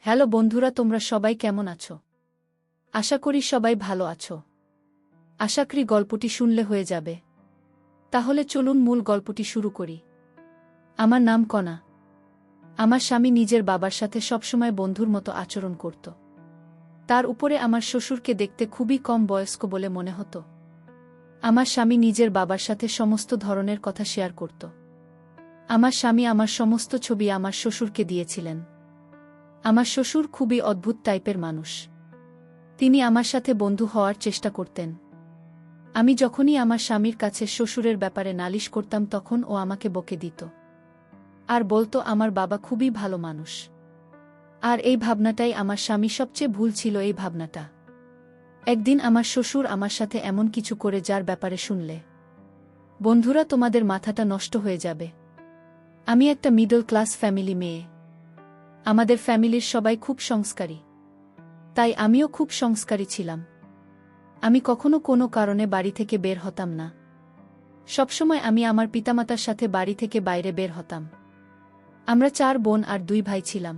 Hello বন্ধুরা, তোমরা সবাই কেমন আছো? আশা করি সবাই ভালো আছো। আশা করি গল্পটি শুনলে হয়ে যাবে। তাহলে চলুন মূল গল্পটি শুরু করি। আমার নাম কণা। আমার স্বামী নিজের বাবার সাথে সবসময় বন্ধুর মতো আচরণ করত। তার উপরে আমার শ্বশুরকে দেখতে খুবই কম বয়স্ক বলে মনে হতো। আমার স্বামী নিজের বাবার সাথে সমস্ত ধরনের কথা শেয়ার করত। আমার স্বামী আমার সমস্ত ছবি আমার শ্বশুরকে দিয়েছিলেন। আমার শ্বশুর খুবই অদ্ভুত টাইপের মানুষ। তিনি আমার সাথে বন্ধু হওয়ার চেষ্টা করতেন। আমি যখনই আমার স্বামীর কাছে শ্বশুরের ব্যাপারে নালিশ করতাম তখন ও আমাকে বকে দিত আর বলতো আমার বাবা খুবই ভালো মানুষ। আর এই ভাবনাটাই আমার স্বামী সবচেয়ে ভুল ছিল। এই ভাবনাটা একদিন আমার শ্বশুর আমার সাথে এমন কিছু করে যার ব্যাপারে শুনলে বন্ধুরা তোমাদের মাথাটা নষ্ট হয়ে যাবে। আমি একটা মিডল ক্লাস ফ্যামিলি মেয়ে। আমাদের ফ্যামিলির সবাই খুব সংস্কারী, তাই আমিও খুব সংস্কারী ছিলাম। আমি কখনো কোনো কারণে বাড়ি থেকে বের হতাম না। সবসময় আমি আমার পিতামাতার সাথে বাড়ি থেকে বাইরে বের হতাম। আমরা 4 বোন আর 2 ভাই ছিলাম।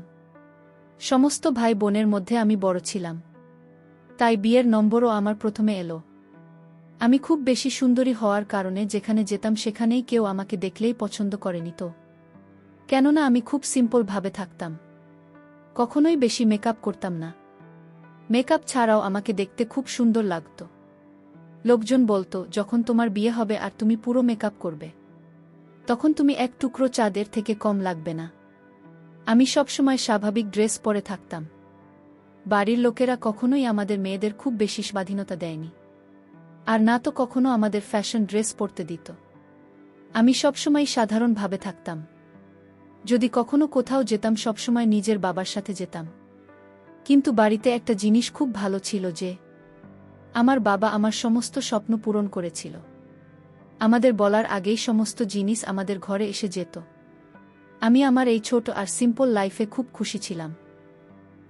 সমস্ত ভাই বোনের মধ্যে আমি বড় ছিলাম, তাই বিয়ের নম্বরও আমার প্রথমে এলো। আমি খুব বেশি সুন্দরী হওয়ার কারণে যেখানে যেতাম সেখানেই কেউ আমাকে দেখলেই পছন্দ করেনি তো। কেননা আমি খুব সিম্পল ভাবে থাকতাম, কখনোই বেশি মেকআপ করতাম না। মেকআপ ছাড়াও আমাকে দেখতে খুব সুন্দর লাগত। লোকজন বলতো, যখন তোমার বিয়ে হবে আর তুমি পুরো মেকআপ করবে, তখন তুমি এক টুকরো চাঁদের থেকে কম লাগবে না। আমি সবসময় স্বাভাবিক ড্রেস পরে থাকতাম। বাড়ির লোকেরা কখনোই আমাদের মেয়েদের খুব বেশি স্বাধীনতা দেয়নি, আর না তো কখনো আমাদের ফ্যাশন ড্রেস পরতে দিত। আমি সবসময় সাধারণভাবে থাকতাম। যদি কখনো কোথাও যেতাম সবসময় নিজের বাবার সাথে যেতাম। কিন্তু বাড়িতে একটা জিনিস খুব ভালো ছিল যে আমার বাবা আমার সমস্ত স্বপ্ন পূরণ করেছিল। আমাদের বলার আগেই সমস্ত জিনিস আমাদের ঘরে এসে যেত। আমি আমার এই ছোট আর সিম্পল লাইফে খুব খুশি ছিলাম।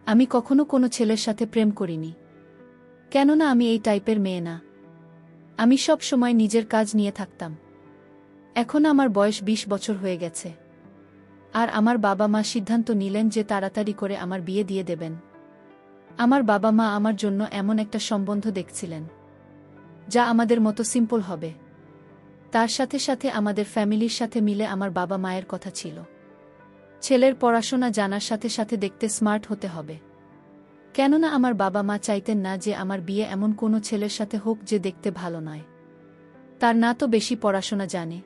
আমি কখনো কোনো ছেলের সাথে প্রেম করিনি, কেননা আমি এই টাইপের মেয়ে না। আমি সব সময় নিজের কাজ নিয়ে থাকতাম। এখন আমার বয়স 20 বছর হয়ে গেছে, আর আমার বাবা মা সিদ্ধান্ত নিলেন যে তাড়াতাড়ি করে আমার বিয়ে দিয়ে দেবেন। আমার বাবা মা আমার জন্য এমন একটা সম্বন্ধ দেখছিলেন যা আমাদের মতো সিম্পল হবে। তার সাথে সাথে আমাদের ফ্যামিলির সাথে মিলে আমার বাবা মায়ের কথা ছিল, ছেলের পড়াশোনা জানার সাথে সাথে দেখতে স্মার্ট হতে হবে। কেননা আমার বাবা মা চাইতেন না যে আমার বিয়ে এমন কোনো ছেলের সাথে হোক যে দেখতে ভালো নয়, তার না তো বেশি পড়াশোনা জানে।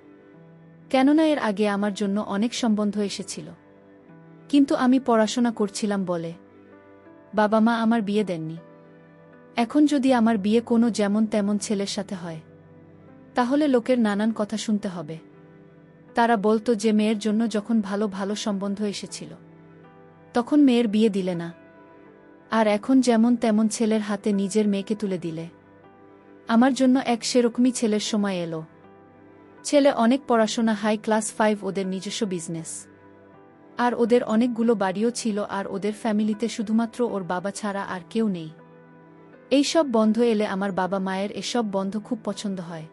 কেননা এর আগে আমার জন্য অনেক সম্বন্ধ এসেছিল, কিন্তু আমি পড়াশোনা করছিলাম বলে বাবা মা আমার বিয়ে দেননি। এখন যদি আমার বিয়ে কোনো যেমন তেমন ছেলের সাথে হয়, তাহলে লোকের নানান কথা শুনতে হবে। তারা বলতো যে মেয়ের জন্য যখন ভালো ভালো সম্বন্ধ এসেছিল তখন মেয়ের বিয়ে দিলে না, আর এখন যেমন তেমন ছেলের হাতে নিজের মেয়েকে তুলে দিলে। আমার জন্য এক সেরকমই ছেলের সময় এলো। ছেলে অনেক পড়াশোনা, হাই ক্লাস 5, ওদের নিজস্ব বিজনেস, আর ওদের অনেকগুলো বাড়িও ছিল, আর ওদের ফ্যামিলিতে শুধুমাত্র ওর বাবা ছাড়া আর কেউ নেই। এইসব বন্ধ এলে আমার বাবা মায়ের এসব বন্ধ খুব পছন্দ হয়,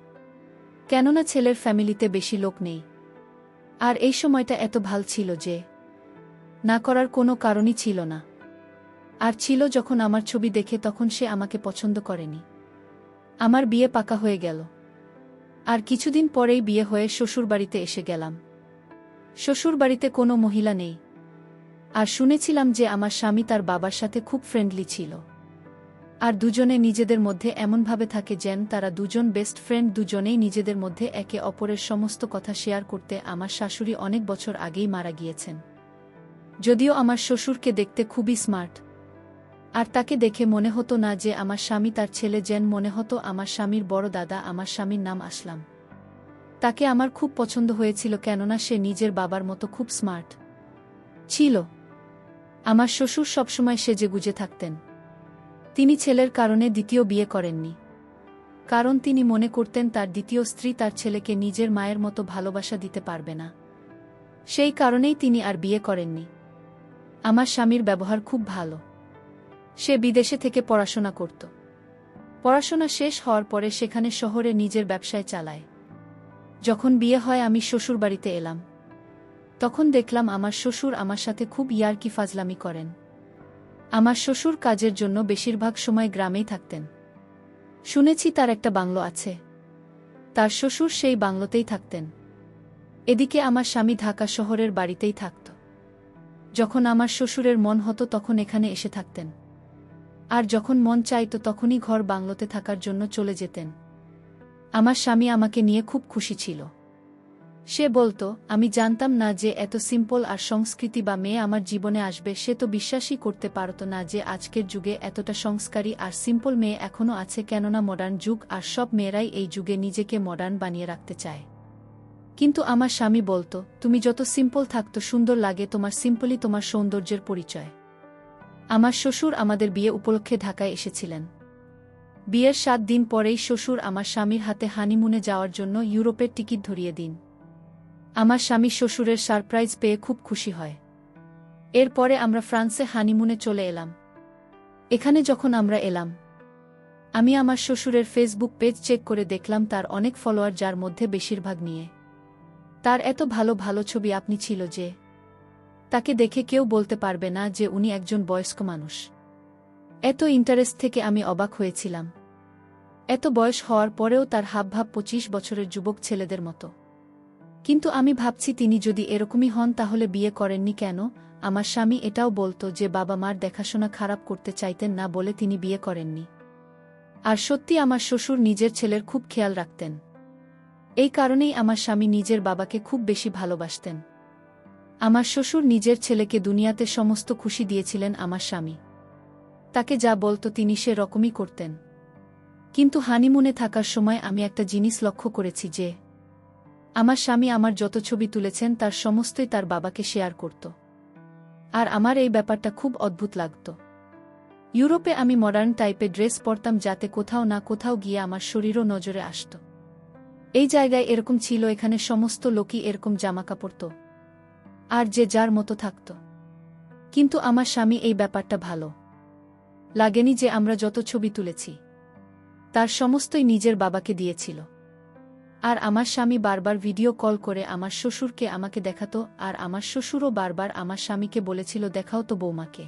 কেননা ছেলের ফ্যামিলিতে বেশি লোক নেই। আর এই সময়টা এত ভাল ছিল যে না করার কোনো কারণই ছিল না। আর ছিল যখন আমার ছবি দেখে তখন সে আমাকে পছন্দ করেনি। আমার বিয়ে পাকা হয়ে গেল, আর কিছুদিন পরেই বিয়ে হয়ে শ্বশুরবাড়িতে এসে গেলাম। শ্বশুরবাড়িতে কোনো মহিলা নেই, আর শুনেছিলাম যে আমার স্বামী তার বাবার সাথে খুব ফ্রেন্ডলি ছিল, আর দুজনে নিজেদের মধ্যে এমনভাবে থাকে যেন তারা দুজন বেস্ট ফ্রেন্ড। দুজনেই নিজেদের মধ্যে একে অপরের সমস্ত কথা শেয়ার করতে। আমার শাশুড়ি অনেক বছর আগেই মারা গিয়েছেন, যদিও আমার শ্বশুরকে দেখতে খুবই স্মার্ট, আর তাকে দেখে মনে হতো না যে আমার স্বামী তার ছেলে, যেন মনে হতো আমার স্বামীর বড় দাদা। আমার স্বামীর নাম আসলাম। তাকে আমার খুব পছন্দ হয়েছিল, কেননা সে নিজের বাবার মতো খুব স্মার্ট ছিল। আমার শ্বশুর সবসময় সেজেগুজে থাকতেন। তিনি ছেলের কারণে দ্বিতীয় বিয়ে করেননি, কারণ তিনি মনে করতেন তার দ্বিতীয় স্ত্রী তার ছেলেকে নিজের মায়ের মতো ভালোবাসা দিতে পারবে না। সেই কারণেই তিনি আর বিয়ে করেননি। আমার স্বামীর ব্যবহার খুব ভালো। সে বিদেশে থেকে পড়াশোনা করত। পড়াশোনা শেষ হওয়ার পরে সেখানে শহরে নিজের ব্যবসায় চালায়। যখন বিয়ে হয় আমি শ্বশুরবাড়িতে এলাম, তখন দেখলাম আমার শ্বশুর আমার সাথে খুব ইয়ার্কি ফাজলামি করেন। আমার শ্বশুর কাজের জন্য বেশিরভাগ সময় গ্রামেই থাকতেন। শুনেছি তার একটা বাংলো আছে। তার শ্বশুর সেই বাংলোতেই থাকতেন। এদিকে আমার স্বামী ঢাকা শহরের বাড়িতেই থাকত। যখন আমার শ্বশুরের মন হতো তখন এখানে এসে থাকতেন। আর যখন মন চাইত তখনই ঘর বাংলোতে থাকার জন্য চলে যেতেন। আমার স্বামী আমাকে নিয়ে খুব খুশি ছিল। সে বলতো, আমি জানতাম না যে এত সিম্পল আর সংস্কৃতি বা মেয়ে আমার জীবনে আসবে। সে তো বিশ্বাসই করতে পারত না যে আজকের যুগে এতটা সংস্কারী আর সিম্পল মেয়ে এখনও আছে, কেননা মডার্ন যুগ আর সব মেয়েরাই এই যুগে নিজেকে মডার্ন বানিয়ে রাখতে চায়। কিন্তু আমার স্বামী বলতো, তুমি যত সিম্পল থাকতো সুন্দর লাগে, তোমার সিম্পলই তোমার সৌন্দর্যের পরিচয়। আমার শ্বশুর আমাদের বিয়ে উপলক্ষে ঢাকায় এসেছিলেন। বিয়ের 7 দিন পরেই শ্বশুর আমার স্বামীর হাতে হানিমুনে যাওয়ার জন্য ইউরোপের টিকিট ধরিয়ে দিন। আমার স্বামী শ্বশুরের সারপ্রাইজ পেয়ে খুব খুশি হয়। এরপরে আমরা ফ্রান্সে হানিমুনে চলে এলাম। এখানে যখন আমরা এলাম, আমি আমার শ্বশুরের ফেসবুক পেজ চেক করে দেখলাম তার অনেক ফলোয়ার, যার মধ্যে বেশিরভাগ নিয়ে। তার এত ভালো ভালো ছবি আপনি ছিল যে তাকে দেখে কেউ বলতে পারবে না যে উনি একজন বয়স্ক মানুষ। এত ইন্টারেস্ট থেকে আমি অবাক হয়েছিলাম। এত বয়স হওয়ার পরেও তার হাবভাব 25 বছরের যুবক ছেলেদের মতো। কিন্তু আমি ভাবছি, তিনি যদি এরকমই হন তাহলে বিয়ে করেননি কেন? আমার স্বামী এটাও বলতো যে বাবা মার দেখাশোনা খারাপ করতে চাইতেন না বলে তিনি বিয়ে করেননি। আর সত্যি আমার শ্বশুর নিজের ছেলের খুব খেয়াল রাখতেন। এই কারণেই আমার স্বামী নিজের বাবাকে খুব বেশি ভালোবাসতেন। আমার শ্বশুর নিজের ছেলেকে দুনিয়াতে সমস্ত খুশি দিয়েছিলেন আমার স্বামী। তাকে যা বলতো তিনি সে রকমই করতেন। কিন্তু হানিমুনে থাকার সময় আমি একটা জিনিস লক্ষ্য করেছি যে আমার স্বামী আমার যত ছবি তুলেছেন তার সমস্তই তার বাবাকে শেয়ার করত। আর আমার এই ব্যাপারটা খুব অদ্ভুত লাগত। ইউরোপে আমি মডার্ন টাইপের ড্রেস পরতাম যাতে কোথাও না কোথাও গিয়ে আমার শরীরও নজরে আসত। এই জায়গায় এরকম ছিল, এখানে সমস্ত লোকই এরকম জামাকাপড় পরত আর যে যার মতো থাকত। কিন্তু আমার স্বামী এই ব্যাপারটা ভালো লাগেনি যে আমরা যত ছবি তুলেছি তার সমস্তই নিজের বাবাকে দিয়েছিল। আর আমার স্বামী বারবার ভিডিও কল করে আমার শ্বশুরকে আমাকে দেখাতো, আর আমার শ্বশুরও বারবার আমার স্বামীকে বলেছিল, দেখাও তো বৌমাকে,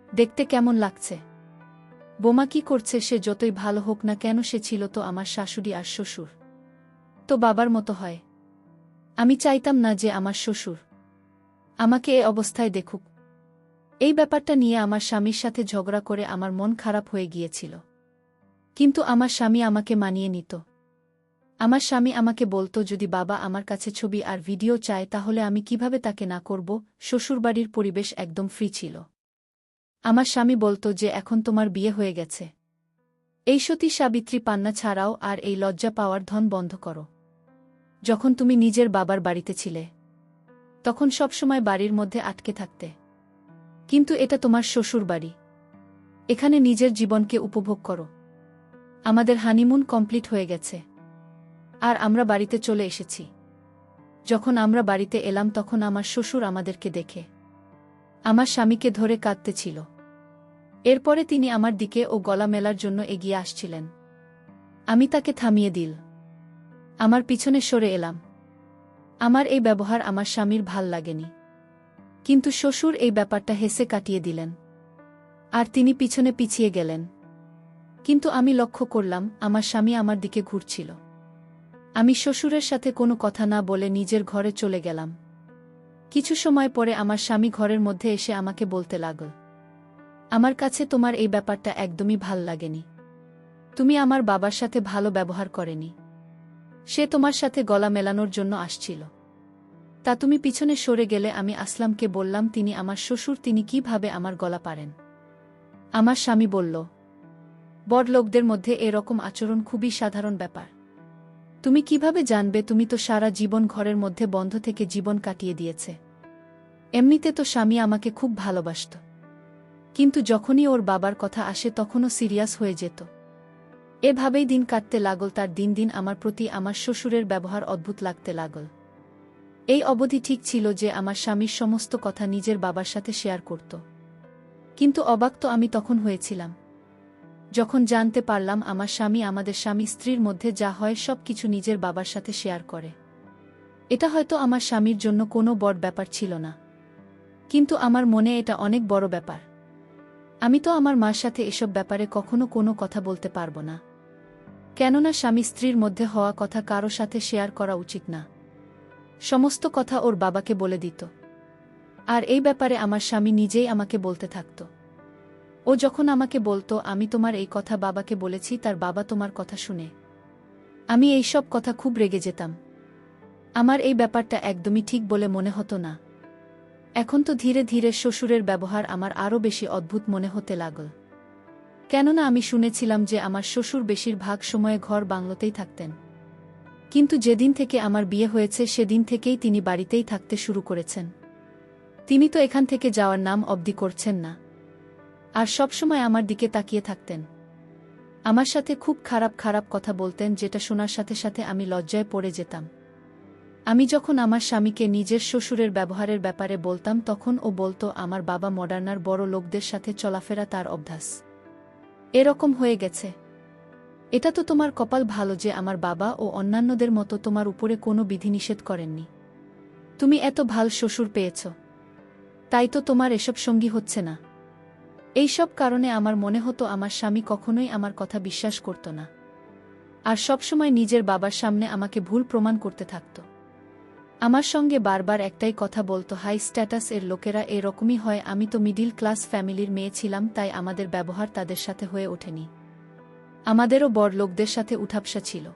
দেখতে কেমন লাগছে। বৌমা কি করছে? সে যতই ভালো হোক না কেন, সে ছিল তো আমার শাশুড়ি, আর শ্বশুর তো বাবার মতো হয়। আমি চাইতাম না যে আমার শ্বশুর আমাকে এ অবস্থায় দেখুক। এই ব্যাপারটা নিয়ে আমার স্বামীর সাথে ঝগড়া করে আমার মন খারাপ হয়ে গিয়েছিল। কিন্তু আমার স্বামী আমাকে মানিয়ে নিত। আমার স্বামী আমাকে বলতো, যদি বাবা আমার কাছে ছবি আর ভিডিও চায় তাহলে আমি কিভাবে তাকে না করব। শ্বশুরবাড়ির পরিবেশ একদম ফ্রি ছিল। আমার স্বামী বলতো যে এখন তোমার বিয়ে হয়ে গেছে, এই সতী সাবিত্রী পান্না ছাড়াও আর এই লজ্জা পাওয়ার ধন বন্ধ করো। যখন তুমি নিজের বাবার বাড়িতে ছিলে তখন সবসময় বাড়ির মধ্যে আটকে থাকতে, কিন্তু এটা তোমার শ্বশুর বাড়ি, এখানে নিজের জীবনকে উপভোগ করো। আমাদের হানিমুন কমপ্লিট হয়ে গেছে আর আমরা বাড়িতে চলে এসেছি। যখন আমরা বাড়িতে এলাম তখন আমার শ্বশুর আমাদেরকে দেখে আমার স্বামীকে ধরে কাঁদতেছিল। এরপরে তিনি আমার দিকে ও গলা মেলার জন্য এগিয়ে আসছিলেন। আমি তাকে থামিয়ে দিল, আমার পিছনে সরে এলাম। আমার এই ব্যবহার আমার স্বামীর ভাল লাগেনি, কিন্তু শ্বশুর এই ব্যাপারটা হেসে কাটিয়ে দিলেন আর তিনি পিছনে পিছিয়ে গেলেন। কিন্তু আমি লক্ষ্য করলাম আমার স্বামী আমার দিকে ঘুরছিল। আমি শ্বশুরের সাথে কোনো কথা না বলে নিজের ঘরে চলে গেলাম। কিছু সময় পরে আমার স্বামী ঘরের মধ্যে এসে আমাকে বলতে লাগল, আমার কাছে তোমার এই ব্যাপারটা একদমই ভাল লাগেনি। তুমি আমার বাবার সাথে ভালো ব্যবহার করেনি। সে তোমার সাথে গলা মেলানোর জন্য আসছিল, তা তুমি পিছনে সরে গেলে। আমি আসলামকে বললাম, তিনি আমার শ্বশুর, তিনি কিভাবে আমার গলা পারেন? আমার স্বামী বলল, বড়লোকদের মধ্যে এরকম আচরণ খুবই সাধারণ ব্যাপার। তুমি কিভাবে জানবে? তুমি তো সারা জীবন ঘরের মধ্যে বন্ধ থেকে জীবন কাটিয়ে দিয়েছে। এমনিতে তো স্বামী আমাকে খুব ভালোবাসত, কিন্তু যখনই ওর বাবার কথা আসে তখনও সিরিয়াস হয়ে যেত। এভাবেই দিন কাটতে লাগল। তার দিন দিন আমার প্রতি আমার শ্বশুরের ব্যবহার অদ্ভুত লাগতে লাগল। এই অবধি ঠিক ছিল যে আমার স্বামীর সমস্ত কথা নিজের বাবার সাথে শেয়ার করত, কিন্তু অবাক তো আমি তখন হয়েছিলাম যখন জানতে পারলাম আমার স্বামী আমাদের স্বামী স্ত্রীর মধ্যে যা হয় সব কিছু নিজের বাবার সাথে শেয়ার করে। এটা হয়তো আমার স্বামীর জন্য কোনো বড় ব্যাপার ছিল না, কিন্তু আমার মনে এটা অনেক বড় ব্যাপার। আমি তো আমার মার সাথে এসব ব্যাপারে কখনো কোনো কথা বলতে পারব না। কেননা স্বামী স্ত্রীর মধ্যে হওয়া কথা কারো সাথে শেয়ার করা উচিত না। সমস্ত কথা ওর বাবাকে বলে দিত। আর এই ব্যাপারে আমার স্বামী নিজেই আমাকে বলতে থাকত। ও যখন আমাকে বলতো, আমি তোমার এই কথা বাবাকে বলেছি, তার বাবা তোমার কথা শুনে, আমি এই সব কথা খুব রেগে যেতাম। আমার এই ব্যাপারটা একদমই ঠিক বলে মনে হতো না। এখন তো ধীরে ধীরে শ্বশুরের ব্যবহার আমার আরও বেশি অদ্ভুত মনে হতে লাগল। কেননা আমি শুনেছিলাম যে আমার শ্বশুর বেশিরভাগ সময়ে ঘর বাংলোতেই থাকতেন। কিন্তু যেদিন থেকে আমার বিয়ে হয়েছে সেদিন থেকেই তিনি বাড়িতেই থাকতে শুরু করেছেন। তিনি তো এখান থেকে যাওয়ার নাম অবধি করছেন না। আর সবসময় আমার দিকে তাকিয়ে থাকতেন। আমার সাথে খুব খারাপ খারাপ কথা বলতেন, যেটা শোনার সাথে সাথে আমি লজ্জায় পড়ে যেতাম। আমি যখন আমার স্বামীকে নিজের শ্বশুরের ব্যবহারের ব্যাপারে বলতাম, তখন ও বলতো, আমার বাবা মডার্নার বড় লোকদের সাথে চলাফেরা তার অভ্যাস, এরকম হয়ে গেছে। এটা তো তোমার কপাল ভালো যে আমার বাবা ও অন্যান্যদের মতো তোমার উপরে কোনো বিধিনিষেধ করেননি। তুমি এত ভাল শ্বশুর পেয়েছ, তাই তো তোমার এসব সঙ্গী হচ্ছে না। এই সব কারণে আমার মনে হতো আমার স্বামী কখনোই আমার কথা বিশ্বাস করত না, আর সবসময় নিজের বাবার সামনে আমাকে ভুল প্রমাণ করতে থাকত। আমার সঙ্গে বারবার একটাই কথা বলতো, হাই স্ট্যাটাস এর লোকেরা এরকমই হয়, আমি তো মিডিল ক্লাস ফ্যামিলির মেয়ে ছিলাম, তাই আমাদের ব্যবহার তাদের সাথে হয়ে ওঠেনি। আমাদেরও বড় লোকদের সাথে উঠাপসা ছিল,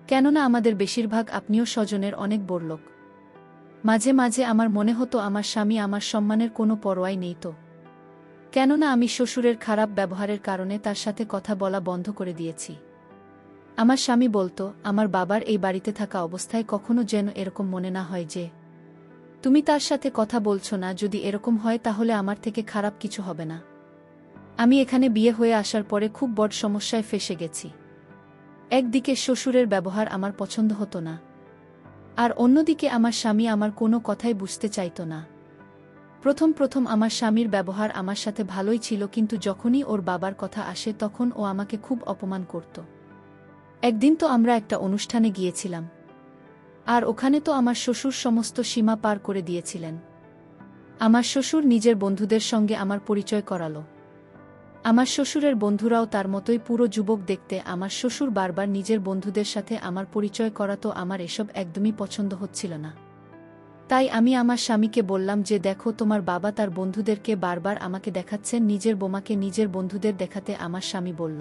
কেননা আমাদের বেশিরভাগ আত্মীয় স্বজনের অনেক বড়লোক। মাঝে মাঝে আমার মনে হতো আমার স্বামী আমার সম্মানের কোনো পরোয়াই নেই তো, কেননা আমি শ্বশুরের খারাপ ব্যবহারের কারণে তার সাথে কথা বলা বন্ধ করে দিয়েছি। আমার স্বামী বলতো, আমার বাবার এই বাড়িতে থাকা অবস্থায় কখনো যেন এরকম মনে না হয় যে তুমি তার সাথে কথা বলছো না। যদি এরকম হয় তাহলে আমার থেকে খারাপ কিছু হবে না। আমি এখানে বিয়ে হয়ে আসার পরে খুব বড় সমস্যায় ফেঁসে গেছি। একদিকে শ্বশুরের ব্যবহার আমার পছন্দ হতো না, আর অন্যদিকে আমার স্বামী আমার কোনো কথাই বুঝতে চাইত না। প্রথম প্রথম আমার স্বামীর ব্যবহার আমার সাথে ভালোই ছিল, কিন্তু যখনই ওর বাবার কথা আসে তখন ও আমাকে খুব অপমান করত। একদিন তো আমরা একটা অনুষ্ঠানে গিয়েছিলাম, আর ওখানে তো আমার শ্বশুর সমস্ত সীমা পার করে দিয়েছিলেন। আমার শ্বশুর নিজের বন্ধুদের সঙ্গে আমার পরিচয় করালো। আমার শ্বশুরের বন্ধুরাও তার মতোই পুরো যুবক দেখতে। আমার শ্বশুর বারবার নিজের বন্ধুদের সাথে আমার পরিচয় করাতো। আমার এসব একদমই পছন্দ হচ্ছিল না। তাই আমি আমার স্বামীকে বললাম যে, দেখো, তোমার বাবা তার বন্ধুদেরকে বারবার আমাকে দেখাচ্ছেন, নিজের বোমাকে নিজের বন্ধুদের দেখাতে। আমার স্বামী বলল,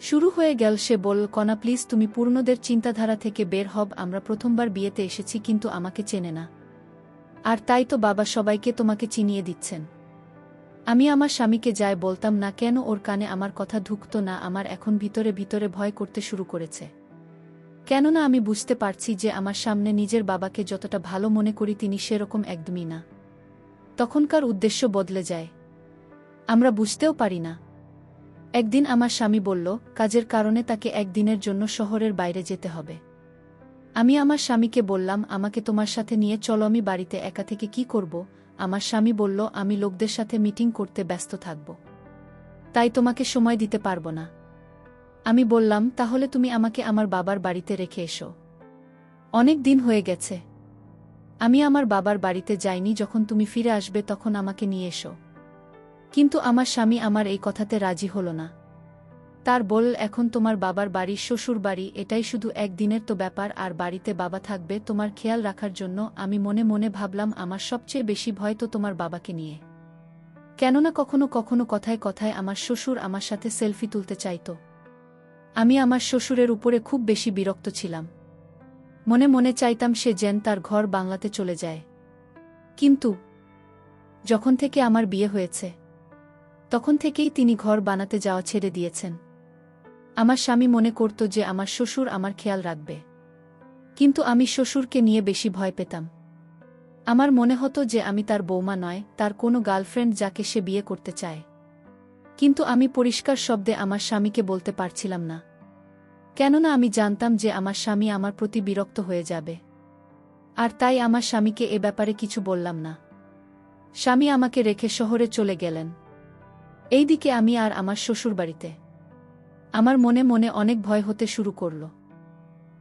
শুরু হয়ে গেল। সে বলল, কনা প্লিজ, তুমি পুরনোদের চিন্তাধারা থেকে বের হব। আমরা প্রথমবার বিয়েতে এসেছি, কিন্তু আমাকে চেনে না, আর তাই তো বাবা সবাইকে তোমাকে চিনিয়ে দিচ্ছেন। আমি আমার স্বামীকে যাই বলতাম না কেন, ওর কানে আমার কথা ঢুকত না। আমার এখন ভিতরে ভিতরে ভয় করতে শুরু করেছে, কেননা আমি বুঝতে পারছি যে আমার সামনে নিজের বাবাকে যতটা ভালো মনে করি তিনি সেরকম একদমই না। তখনকার উদ্দেশ্য বদলে যায়, আমরা বুঝতেও পারি না। একদিন আমার স্বামী বলল, কাজের কারণে তাকে একদিনের জন্য শহরের বাইরে যেতে হবে। আমি আমার স্বামীকে বললাম, আমাকে তোমার সাথে নিয়ে চলো, আমি বাড়িতে একা থেকে কি করব। আমার স্বামী বলল, আমি লোকদের সাথে মিটিং করতে ব্যস্ত থাকব, তাই তোমাকে সময় দিতে পারব না। আমি বললাম, তাহলে তুমি আমাকে আমার বাবার বাড়িতে রেখে এসো। অনেক দিন হয়ে গেছে, আমি আমার বাবার বাড়িতে যাইনি। যখন তুমি ফিরে আসবে তখন আমাকে নিয়ে এসো। কিন্তু আমার স্বামী আমার এই কথাতে রাজি হল না। তার বল, এখন তোমার বাবার বাড়ি শ্বশুর বাড়ি, এটাই শুধু একদিনের তো ব্যাপার, আর বাড়িতে বাবা থাকবে তোমার খেয়াল রাখার জন্য। আমি মনে মনে ভাবলাম, আমার সবচেয়ে বেশি ভয় তো তোমার বাবাকে নিয়ে, কেননা কখনো কখনো কথায় কথায় আমার শ্বশুর আমার সাথে সেলফি তুলতে চাইত। আমি আমার শ্বশুরের উপরে খুব বেশি বিরক্ত ছিলাম। মনে মনে চাইতাম সে যেন তার ঘর বাংলাতে চলে যায়। কিন্তু যখন থেকে আমার বিয়ে হয়েছে তখন থেকেই তিনি ঘর বানাতে যাওয়া ছেড়ে দিয়েছেন। আমার স্বামী মনে করত যে আমার শ্বশুর আমার খেয়াল রাখবে, কিন্তু আমি শ্বশুরকে নিয়ে বেশি ভয় পেতাম। আমার মনে হতো যে আমি তার বৌমা নয়, তার কোনো গার্লফ্রেন্ড যাকে সে বিয়ে করতে চায়। কিন্তু আমি পরিষ্কার শব্দে আমার স্বামীকে বলতে পারছিলাম না, কেননা আমি জানতাম যে আমার স্বামী আমার প্রতি বিরক্ত হয়ে যাবে। আর তাই আমার স্বামীকে এ ব্যাপারে কিছু বললাম না। স্বামী আমাকে রেখে শহরে চলে গেলেন। এইদিকে আমি আর আমার শ্বশুরবাড়িতে। আমার মনে মনে অনেক ভয় হতে শুরু করল।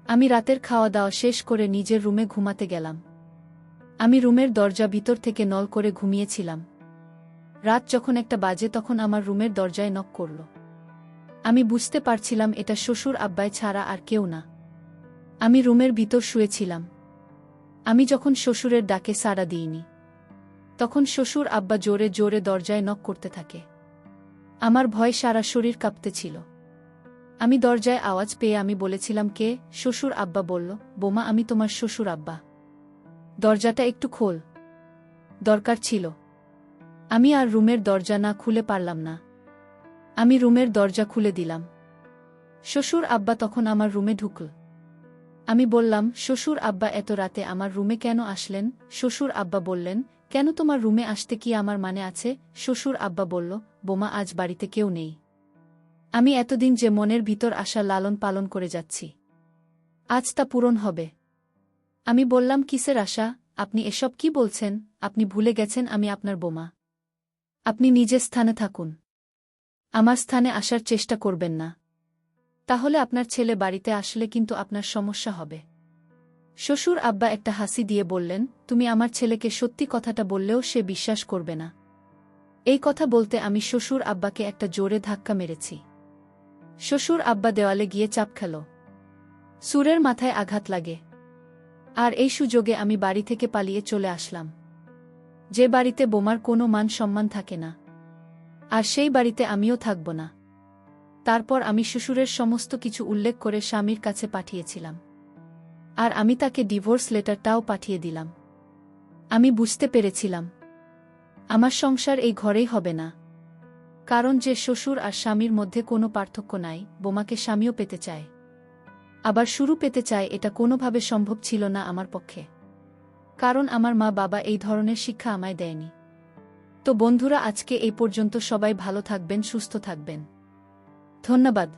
আমি রাতের খাওয়া দাওয়া শেষ করে নিজের রুমে ঘুমাতে গেলাম। আমি রুমের দরজা ভিতর থেকে নল করে ঘুমিয়েছিলাম। রাত যখন একটা বাজে তখন আমার রুমের দরজায় নক করল। আমি বুঝতে পারছিলাম এটা শ্বশুর আব্বাই ছাড়া আর কেউ না। আমি রুমের ভিতর শুয়েছিলাম। আমি যখন শ্বশুরের ডাকে সাড়া দিইনি, তখন শ্বশুর আব্বা জোরে জোরে দরজায় নক করতে থাকে। আমার ভয় সারা শরীর কাঁপতেছিল। আমি দরজায় আওয়াজ পেয়ে আমি বলেছিলাম, কে? শ্বশুর আব্বা বলল, বোমা, আমি তোমার শ্বশুর আব্বা। দরজাটা একটু খোল। দরকার ছিল। আমি আর রুমের দরজা না খুলে পারলাম না। আমি রুমের দরজা খুলে দিলাম। শ্বশুর আব্বা তখন আমার রুমে ঢুকল। আমি বললাম, শ্বশুর আব্বা, এত রাতে আমার রুমে কেন আসলেন? শ্বশুর আব্বা বললেন, কেন, তোমার রুমে আসতে কি আমার মানে আছে? শ্বশুর আব্বা বলল, বোমা, আজ বাড়িতে কেউ নেই। আমি এতদিন যে মনের ভিতর আশা লালন পালন করে যাচ্ছি, আজ তা পূরণ হবে। আমি বললাম, কিসের আশা? আপনি এসব কি বলছেন? আপনি ভুলে গেছেন আমি আপনার বোমা। আপনি নিজের স্থানে থাকুন। আমার স্থানে আসার চেষ্টা করবেন না। তাহলে আপনার ছেলে বাড়িতে আসলে কিন্তু আপনার সমস্যা হবে। শ্বশুর আব্বা একটা হাসি দিয়ে বললেন, তুমি আমার ছেলেকে সত্যি কথাটা বললেও সে বিশ্বাস করবে না। এই কথা বলতে আমি শ্বশুর আব্বাকে একটা জোরে ধাক্কা মেরেছি। শ্বশুর আব্বা দেওয়ালে গিয়ে চাপ খেল। সুরের মাথায় আঘাত লাগে। আর এই সুযোগে আমি বাড়ি থেকে পালিয়ে চলে আসলাম। যে বাড়িতে বোমার কোনো মান সম্মান থাকে না, আর সেই বাড়িতে আমিও থাকব না। তারপর আমি শ্বশুরের সমস্ত কিছু উল্লেখ করে স্বামীর কাছে পাঠিয়েছিলাম। আর আমি তাকে ডিভোর্স লেটারটাও পাঠিয়ে দিলাম। আমি বুঝতে পেরেছিলাম আমার সংসার এই ঘরেই হবে না। কারণ যে শ্বশুর আর স্বামীর মধ্যে কোনো পার্থক্য নাই, বোমাকে স্বামীও পেতে চায়, আবার শুরু পেতে চায়, এটা কোনোভাবে সম্ভব ছিল না আমার পক্ষে। কারণ আমার মা বাবা এই ধরনের শিক্ষা আমায় দেয়নি। তো বন্ধুরা, আজকে এই পর্যন্ত। সবাই ভালো থাকবেন, সুস্থ থাকবেন। ধন্যবাদ।